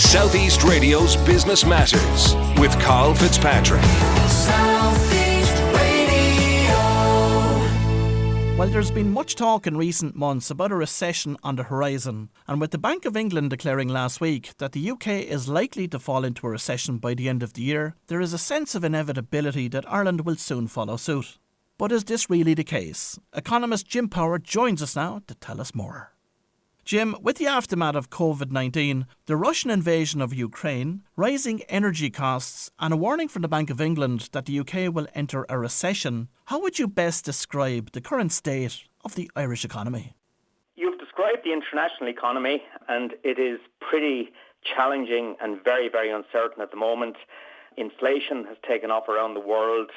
Southeast Radio's Business Matters with Carl Fitzpatrick. Southeast Radio. Well, there's been much talk in recent months about a recession on the horizon, and with the Bank of England declaring last week that the UK is likely to fall into a recession by the end of the year, there is a sense of inevitability that Ireland will soon follow suit. But is this really the case? Economist Jim Power joins us now to tell us more. Jim, with the aftermath of COVID-19, the Russian invasion of Ukraine, rising energy costs and a warning from the Bank of England that the UK will enter a recession, how would you best describe the current state of the Irish economy? You've described the international economy, and it is pretty challenging and very, very uncertain at the moment. Inflation has taken off around the world.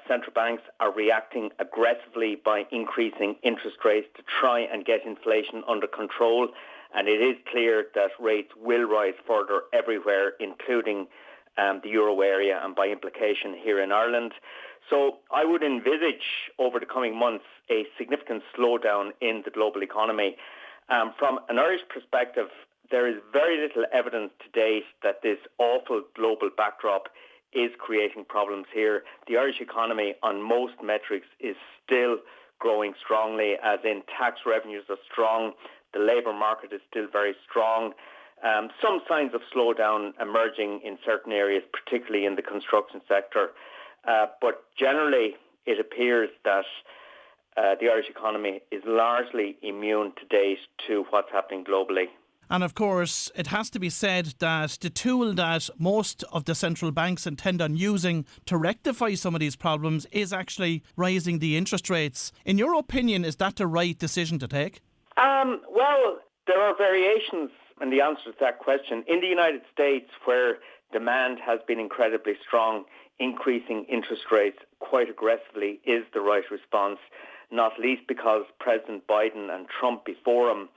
Central banks are reacting aggressively by increasing interest rates to try and get inflation under control. And it is clear that rates will rise further everywhere, including the euro area and by implication here in Ireland. So I would envisage over the coming months a significant slowdown in the global economy. From an Irish perspective, there is very little evidence to date that this awful global backdrop is creating problems here. The Irish economy on most metrics is still growing strongly, as in tax revenues are strong. The labour market is still very strong. Some signs of slowdown emerging in certain areas, particularly in the construction sector. But generally, it appears that the Irish economy is largely immune to date to what's happening globally. And of course, it has to be said that the tool that most of the central banks intend on using to rectify some of these problems is actually raising the interest rates. In your opinion, is that the right decision to take? Well, there are variations in the answer to that question. In the United States, where demand has been incredibly strong, increasing interest rates quite aggressively is the right response, not least because President Biden and Trump before him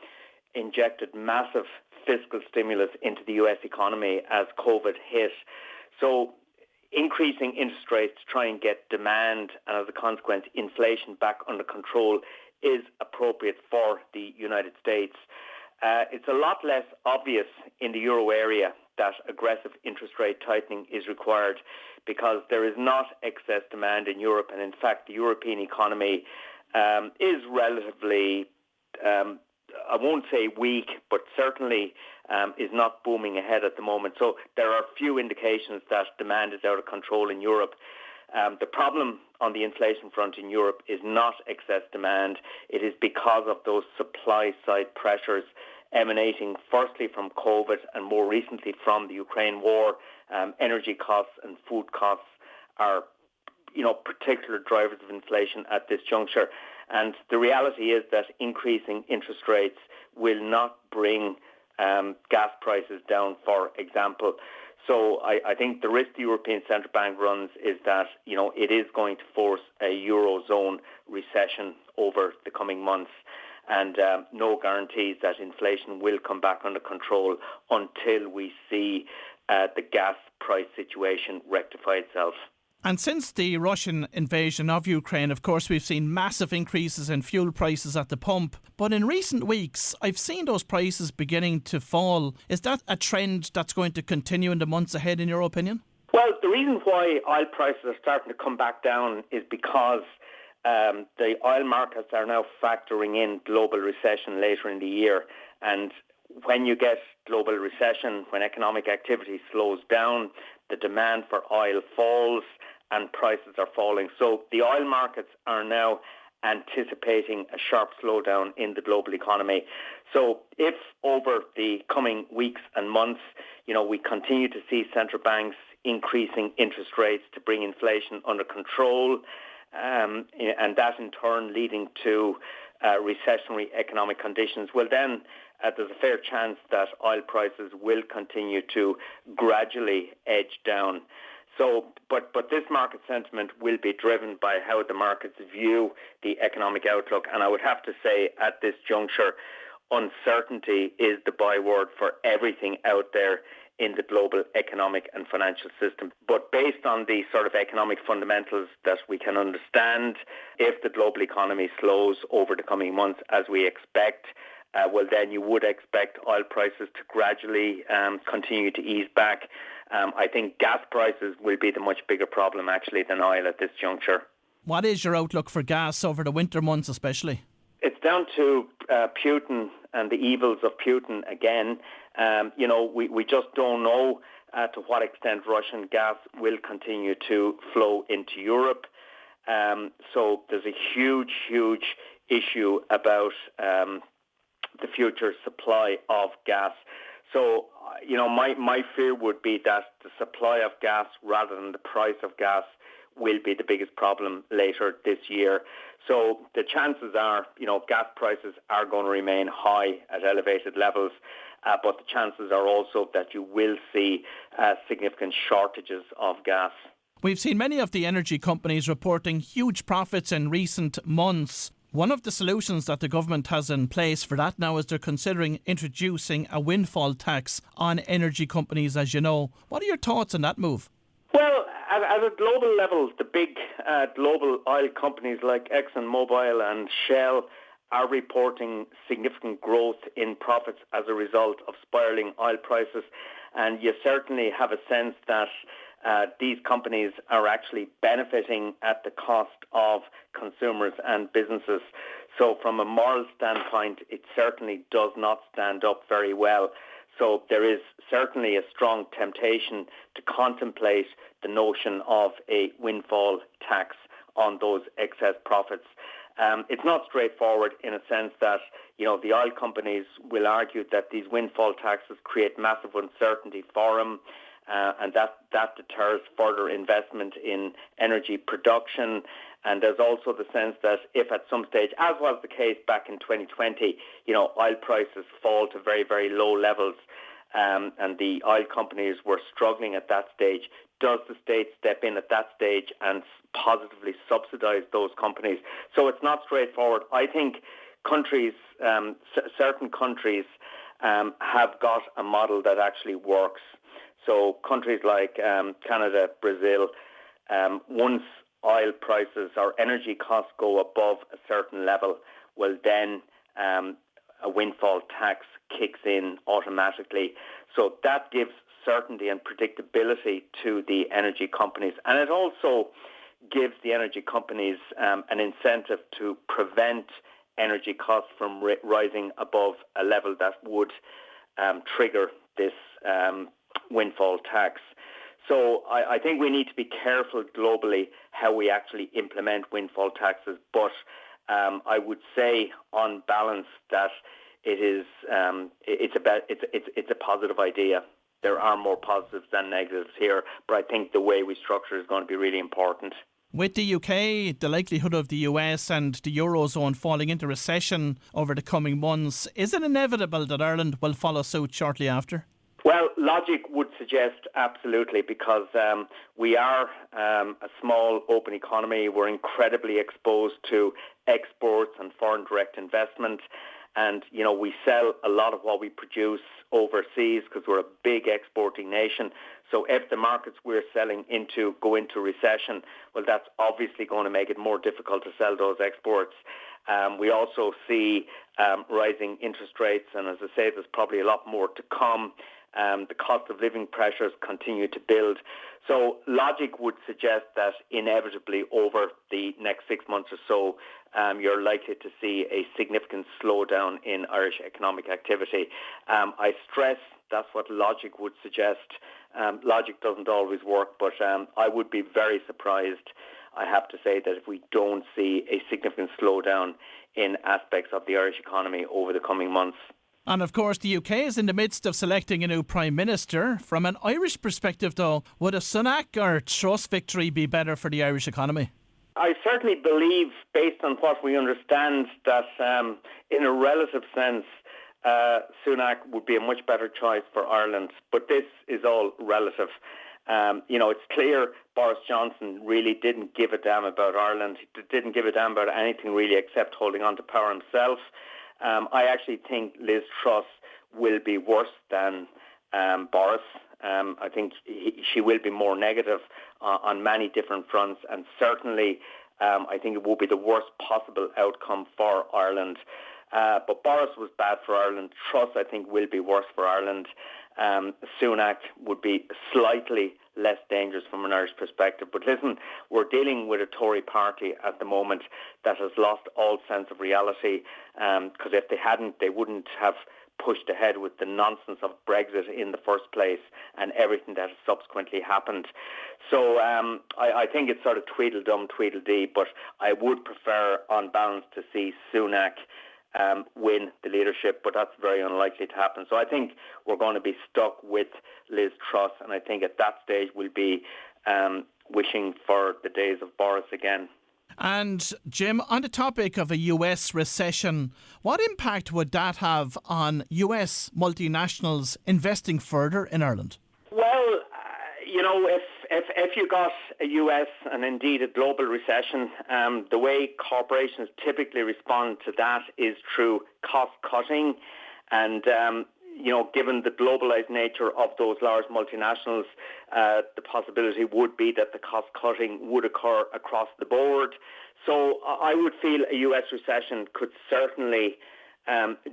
injected massive fiscal stimulus into the US economy as COVID hit. So increasing interest rates to try and get demand and as a consequence inflation back under control is appropriate for the United States. It's a lot less obvious in the euro area that aggressive interest rate tightening is required because there is not excess demand in Europe, and in fact the European economy is relatively I won't say weak, but certainly is not booming ahead at the moment. So there are few indications that demand is out of control in Europe. The problem on the inflation front in Europe is not excess demand. It is because of those supply side pressures emanating firstly from COVID and more recently from the Ukraine war. Energy costs and food costs are particular drivers of inflation at this juncture. And the reality is that increasing interest rates will not bring gas prices down, for example. So I think the risk the European Central Bank runs is that, it is going to force a Eurozone recession over the coming months. And no guarantees that inflation will come back under control until we see the gas price situation rectify itself. And since the Russian invasion of Ukraine, of course, we've seen massive increases in fuel prices at the pump. But in recent weeks, I've seen those prices beginning to fall. Is that a trend that's going to continue in the months ahead, in your opinion? Well, the reason why oil prices are starting to come back down is because the oil markets are now factoring in global recession later in the year. And when you get global recession, when economic activity slows down, the demand for oil falls and prices are falling. So the oil markets are now anticipating a sharp slowdown in the global economy. So if over the coming weeks and months, we continue to see central banks increasing interest rates to bring inflation under control, and that in turn leading to recessionary economic conditions, well then there's a fair chance that oil prices will continue to gradually edge down. So, but this market sentiment will be driven by how the markets view the economic outlook. And I would have to say at this juncture, uncertainty is the byword for everything out there in the global economic and financial system. But based on the sort of economic fundamentals that we can understand, if the global economy slows over the coming months as we expect, well, then you would expect oil prices to gradually continue to ease back. I think gas prices will be the much bigger problem, actually, than oil at this juncture. What is your outlook for gas over the winter months especially? It's down to Putin and the evils of Putin again. We just don't know to what extent Russian gas will continue to flow into Europe. So there's a huge issue about the future supply of gas. So, my fear would be that the supply of gas rather than the price of gas will be the biggest problem later this year. So the chances are, gas prices are going to remain high at elevated levels, but the chances are also that you will see significant shortages of gas. We've seen many of the energy companies reporting huge profits in recent months. One of the solutions that the government has in place for that now is they're considering introducing a windfall tax on energy companies, as you know. What are your thoughts on that move? Well, at a global level, the big global oil companies like ExxonMobil and Shell are reporting significant growth in profits as a result of spiralling oil prices. And you certainly have a sense that these companies are actually benefiting at the cost of consumers and businesses. So from a moral standpoint, it certainly does not stand up very well. So there is certainly a strong temptation to contemplate the notion of a windfall tax on those excess profits. It's not straightforward in a sense that, the oil companies will argue that these windfall taxes create massive uncertainty for them, and that deters further investment in energy production. And there's also the sense that if at some stage, as was the case back in 2020, oil prices fall to very, very low levels, and the oil companies were struggling at that stage, does the state step in at that stage and positively subsidize those companies? So it's not straightforward. I think countries, certain countries, have got a model that actually works. So countries like Canada, Brazil, once oil prices or energy costs go above a certain level, well then a windfall tax kicks in automatically. So that gives certainty and predictability to the energy companies. And it also gives the energy companies an incentive to prevent energy costs from rising above a level that would trigger this windfall tax. So I think we need to be careful globally how we actually implement windfall taxes, but I would say on balance that it's a positive idea. There are more positives than negatives here, but I think the way we structure is going to be really important. With the UK, the likelihood of the US and the Eurozone falling into recession over the coming months, is it inevitable that Ireland will follow suit shortly after? Well, logic would suggest absolutely, because we are a small open economy. We're incredibly exposed to exports and foreign direct investment. And, we sell a lot of what we produce overseas because we're a big exporting nation. So if the markets we're selling into go into recession, well, that's obviously going to make it more difficult to sell those exports. We also see rising interest rates. And as I say, there's probably a lot more to come. The cost of living pressures continue to build. So logic would suggest that inevitably over the next 6 months or so, you're likely to see a significant slowdown in Irish economic activity. I stress that's what logic would suggest. Logic doesn't always work, but I would be very surprised, I have to say, that if we don't see a significant slowdown in aspects of the Irish economy over the coming months. And of course, the UK is in the midst of selecting a new Prime Minister. From an Irish perspective, though, would a Sunak or Truss victory be better for the Irish economy? I certainly believe, based on what we understand, that in a relative sense, Sunak would be a much better choice for Ireland. But this is all relative. It's clear Boris Johnson really didn't give a damn about Ireland. He didn't give a damn about anything really except holding on to power himself. I actually think Liz Truss will be worse than Boris. I think she will be more negative on many different fronts, and certainly I think it will be the worst possible outcome for Ireland. But Boris was bad for Ireland. Truss, I think, will be worse for Ireland. Sunak would be slightly less dangerous from an Irish perspective. But listen, we're dealing with a Tory party at the moment that has lost all sense of reality, because if they hadn't, they wouldn't have pushed ahead with the nonsense of Brexit in the first place and everything that has subsequently happened. So I think it's sort of Tweedledum, Tweedledee, but I would prefer on balance to see Sunak win the leadership, but that's very unlikely to happen. So I think we're going to be stuck with Liz Truss, and I think at that stage we'll be wishing for the days of Boris again. And Jim, on the topic of a US recession, what impact would that have on US multinationals investing further in Ireland? Well, if you got a US and indeed a global recession, the way corporations typically respond to that is through cost cutting, and given the globalized nature of those large multinationals, the possibility would be that the cost cutting would occur across the board. So I would feel a US recession could certainly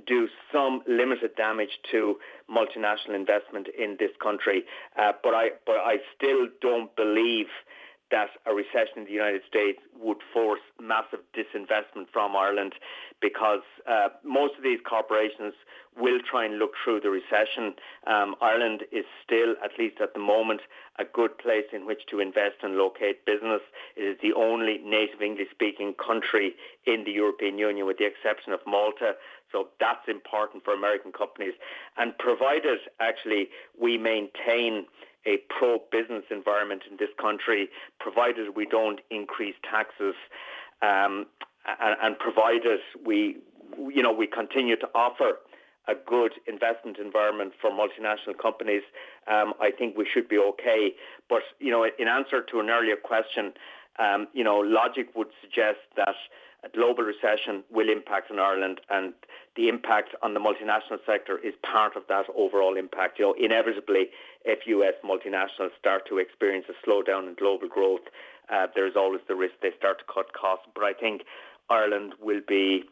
do some limited damage to multinational investment in this country. But I still don't believe that a recession in the United States would force massive disinvestment from Ireland, because most of these corporations will try and look through the recession. Ireland is still, at least at the moment, a good place in which to invest and locate business. It is the only native English-speaking country in the European Union, with the exception of Malta. So that's important for American companies. And provided, actually, we maintain a pro-business environment in this country, provided we don't increase taxes, and provided we continue to offer a good investment environment for multinational companies, I think we should be okay. But, in answer to an earlier question, logic would suggest that a global recession will impact on Ireland, and the impact on the multinational sector is part of that overall impact. Inevitably, if US multinationals start to experience a slowdown in global growth, there's always the risk they start to cut costs. But I think Ireland will be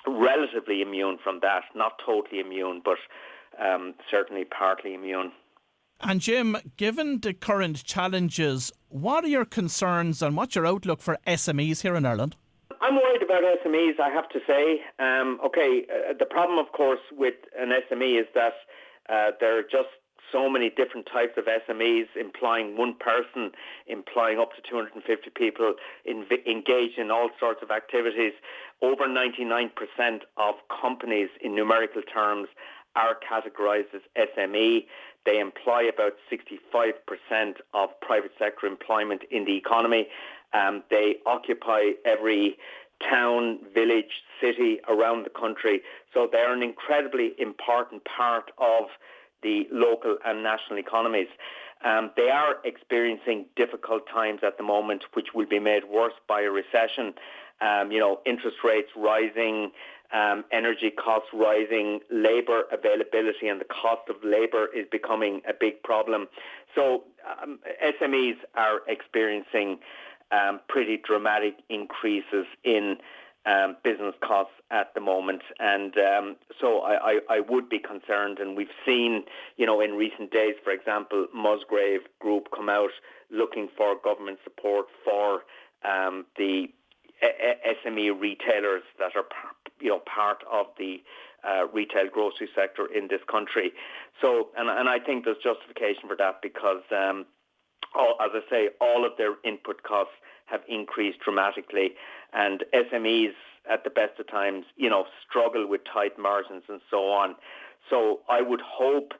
relatively immune from that. Not totally immune, but certainly partly immune. And Jim, given the current challenges, what are your concerns and what's your outlook for SMEs here in Ireland? I'm worried about SMEs, I have to say. The problem, of course, with an SME is that there are just so many different types of SMEs, implying one person, implying up to 250 people engaged in all sorts of activities. Over 99% of companies in numerical terms are categorized as SME. They employ about 65% of private sector employment in the economy. They occupy every town, village, city around the country. So they're an incredibly important part of the local and national economies. They are experiencing difficult times at the moment, which will be made worse by a recession. Interest rates rising, energy costs rising, labour availability and the cost of labour is becoming a big problem. So SMEs are experiencing pretty dramatic increases in business costs at the moment, and so I would be concerned. And we've seen, in recent days, for example, Musgrave Group come out looking for government support for the SME retailers that are part of the retail grocery sector in this country. So, and I think there's justification for that, because as I say, all of their input costs have increased dramatically, and SMEs at the best of times, struggle with tight margins and so on. So I would hope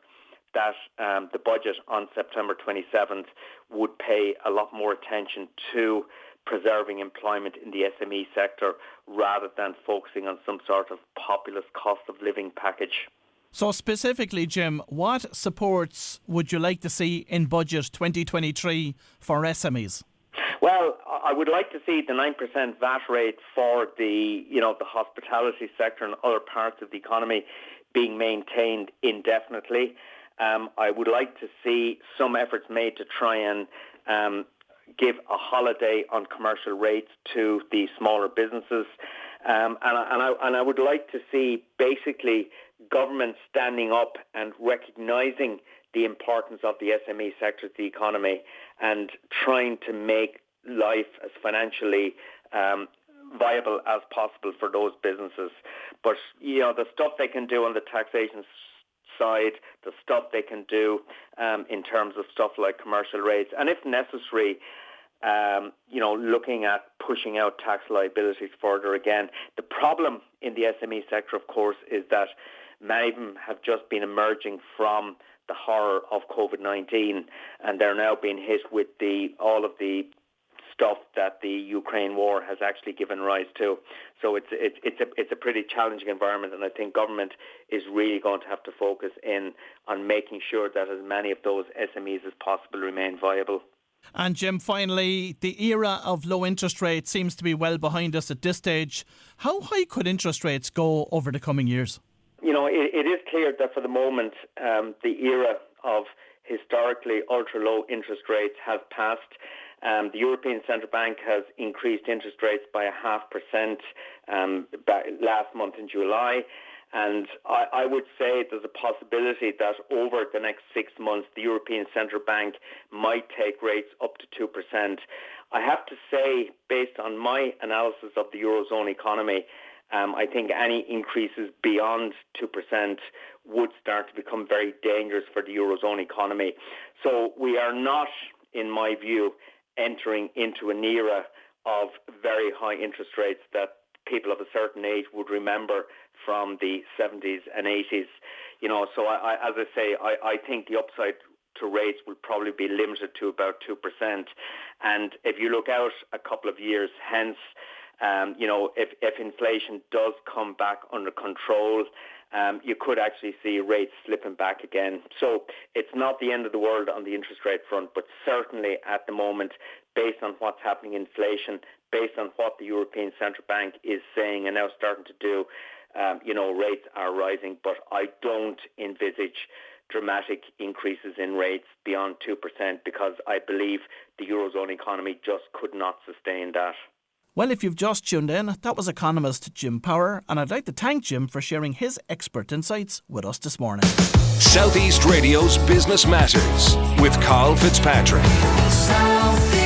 that the budget on September 27th would pay a lot more attention to preserving employment in the SME sector rather than focusing on some sort of populist cost of living package. So specifically, Jim, what supports would you like to see in budget 2023 for SMEs? Well, I would like to see the 9% VAT rate for the hospitality sector and other parts of the economy being maintained indefinitely. I would like to see some efforts made to try and give a holiday on commercial rates to the smaller businesses. And I would like to see basically government standing up and recognising the importance of the SME sector to the economy and trying to make life as financially viable as possible for those businesses. But, the stuff they can do on the taxation side, the stuff they can do in terms of stuff like commercial rates, and if necessary, looking at pushing out tax liabilities further again. The problem in the SME sector, of course, is that many of them have just been emerging from the horror of COVID-19, and they're now being hit with all of the stuff that the Ukraine war has actually given rise to. So it's a pretty challenging environment, and I think government is really going to have to focus in on making sure that as many of those SMEs as possible remain viable. And Jim, finally, the era of low interest rates seems to be well behind us at this stage. How high could interest rates go over the coming years? It is clear that for the moment, the era of historically ultra-low interest rates has passed. The European Central Bank has increased interest rates by 0.5% last month in July. And I would say there's a possibility that over the next 6 months, the European Central Bank might take rates up to 2%. I have to say, based on my analysis of the Eurozone economy, I think any increases beyond 2% would start to become very dangerous for the Eurozone economy. So we are not, in my view, entering into an era of very high interest rates that people of a certain age would remember from the 70s and 80s. So I think the upside to rates will probably be limited to about 2%. And if you look out a couple of years hence, if inflation does come back under control, you could actually see rates slipping back again. So it's not the end of the world on the interest rate front, but certainly at the moment, based on what's happening in inflation, based on what the European Central Bank is saying and now starting to do, rates are rising. But I don't envisage dramatic increases in rates beyond 2% because I believe the Eurozone economy just could not sustain that. Well, if you've just tuned in, that was economist Jim Power, and I'd like to thank Jim for sharing his expert insights with us this morning. Southeast Radio's Business Matters with Carl Fitzpatrick. Southeast.